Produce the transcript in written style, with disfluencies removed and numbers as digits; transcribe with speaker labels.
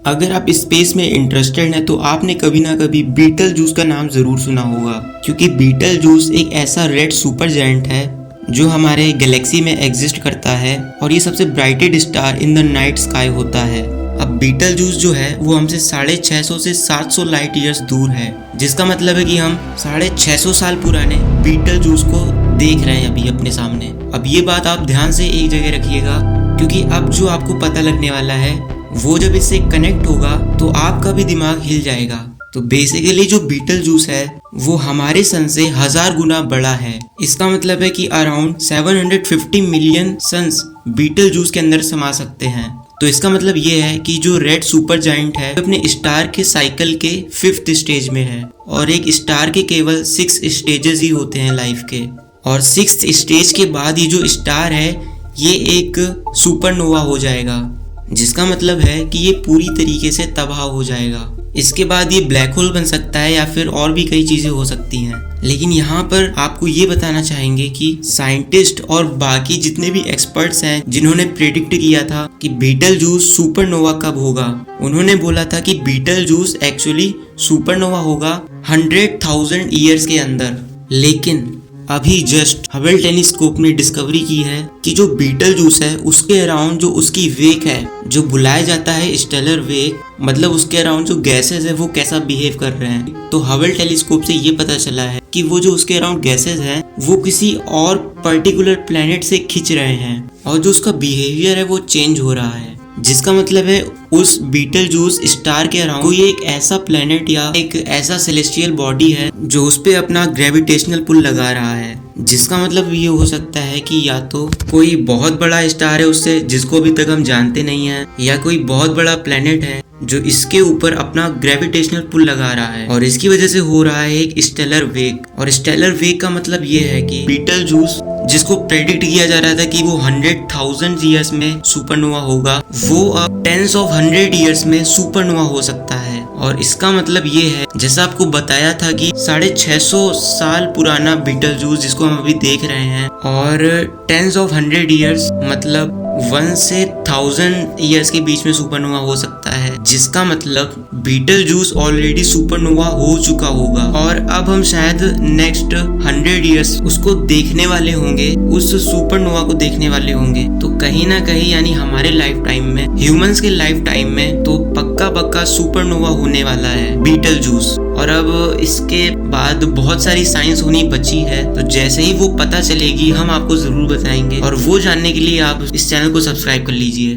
Speaker 1: अगर आप स्पेस में इंटरेस्टेड हैं तो आपने कभी ना कभी बीटल जूस का नाम ज़रूर सुना होगा, क्योंकि बीटल जूस एक ऐसा रेड सुपर जायंट है जो हमारे गैलेक्सी में एग्जिस्ट करता है और ये सबसे brightest star in the night sky होता है। अब बीटल जूस जो है वो हमसे 650 से 700 लाइट ईयर्स दूर है, जिसका मतलब है कि हम 650 साल पुराने बीटल जूस को देख रहे हैं अभी अपने सामने। अब ये बात आप ध्यान से एक जगह रखिएगा, क्योंकि अब जो आपको पता लगने वाला है वो जब इससे कनेक्ट होगा तो आपका भी दिमाग हिल जाएगा। तो बेसिकली जो बीटल जूस है वो हमारे सन से 1000 गुना बड़ा है। इसका मतलब है कि अराउंड 750 मिलियन सन्स बीटल जूस के अंदर समा सकते हैं। तो इसका मतलब ये है कि जो रेड सुपर जायंट है अपने स्टार के साइकिल के 5th स्टेज में है, और एक स्टार के केवल 6 स्टेजेस ही होते हैं लाइफ के, और 6th स्टेज के बाद ये जो स्टार है ये एक सुपरनोवा हो जाएगा, जिसका मतलब है कि ये पूरी तरीके से तबाह हो जाएगा। इसके बाद ये ब्लैक होल बन सकता है या फिर और भी कई चीजें हो सकती हैं। लेकिन यहाँ पर आपको ये बताना चाहेंगे कि साइंटिस्ट और बाकी जितने भी एक्सपर्ट्स हैं जिन्होंने प्रेडिक्ट किया था कि बीटल जूस सुपरनोवा कब होगा, उन्होंने बोला था कि बीटल जूस एक्चुअली सुपरनोवा होगा 100,000 ईयर्स के अंदर। लेकिन अभी जस्ट हबल टेलीस्कोप ने डिस्कवरी की है कि जो बीटल जूस है उसके अराउंड जो उसकी वेक है, जो बुलाया जाता है स्टेलर वेक, मतलब उसके अराउंड जो गैसेस है वो कैसा बिहेव कर रहे हैं। तो हबल टेलीस्कोप से ये पता चला है कि वो जो उसके अराउंड गैसेस हैं वो किसी और पर्टिकुलर प्लेनेट से खिंच रहे हैं, और जो उसका बिहेवियर है वो चेंज हो रहा है, जिसका मतलब है उस बीटल जूस स्टार के अराउंड कोई एक ऐसा प्लेनेट या एक ऐसा सेलेस्टियल बॉडी है जो उस पे अपना ग्रेविटेशनल पुल लगा रहा है। जिसका मतलब ये हो सकता है कि या तो कोई बहुत बड़ा स्टार है उससे जिसको अभी तक हम जानते नहीं हैं, या कोई बहुत बड़ा प्लेनेट है जो इसके ऊपर अपना ग्रेविटेशनल पुल लगा रहा है, और इसकी वजह से हो रहा है एक स्टेलर वेक। और स्टेलर वेक का मतलब ये है कि बीटल जूस जिसको प्रेडिक्ट किया जा रहा था कि वो 100,000 ईयर्स में सुपरनोवा होगा, वो अब 10s of 100 ईयर्स में सुपरनोवा हो सकता है। और इसका मतलब ये है, जैसा आपको बताया था कि 650 साल पुराना बीटल जूस जिसको हम अभी देख रहे हैं, और 10s of 100 ईयर्स मतलब 1 से 1000 ईयर्स के बीच में सुपरनोवा हो सकता है, जिसका मतलब बीटल जूस ऑलरेडी सुपरनोवा हो चुका होगा, और अब हम शायद नेक्स्ट 100 ईयर्स उसको देखने वाले होंगे, उस सुपरनोवा को देखने वाले होंगे। तो कहीं ना कहीं यानी हमारे लाइफ टाइम में, ह्यूमंस के लाइफ टाइम में तो पक्का सुपरनोवा होने वाला है बीटल जूस। और अब इसके बाद बहुत सारी साइंस होनी बची है, तो जैसे ही वो पता चलेगी हम आपको जरूर बताएंगे, और वो जानने के लिए आप इस चैनल को सब्सक्राइब कर लीजिए।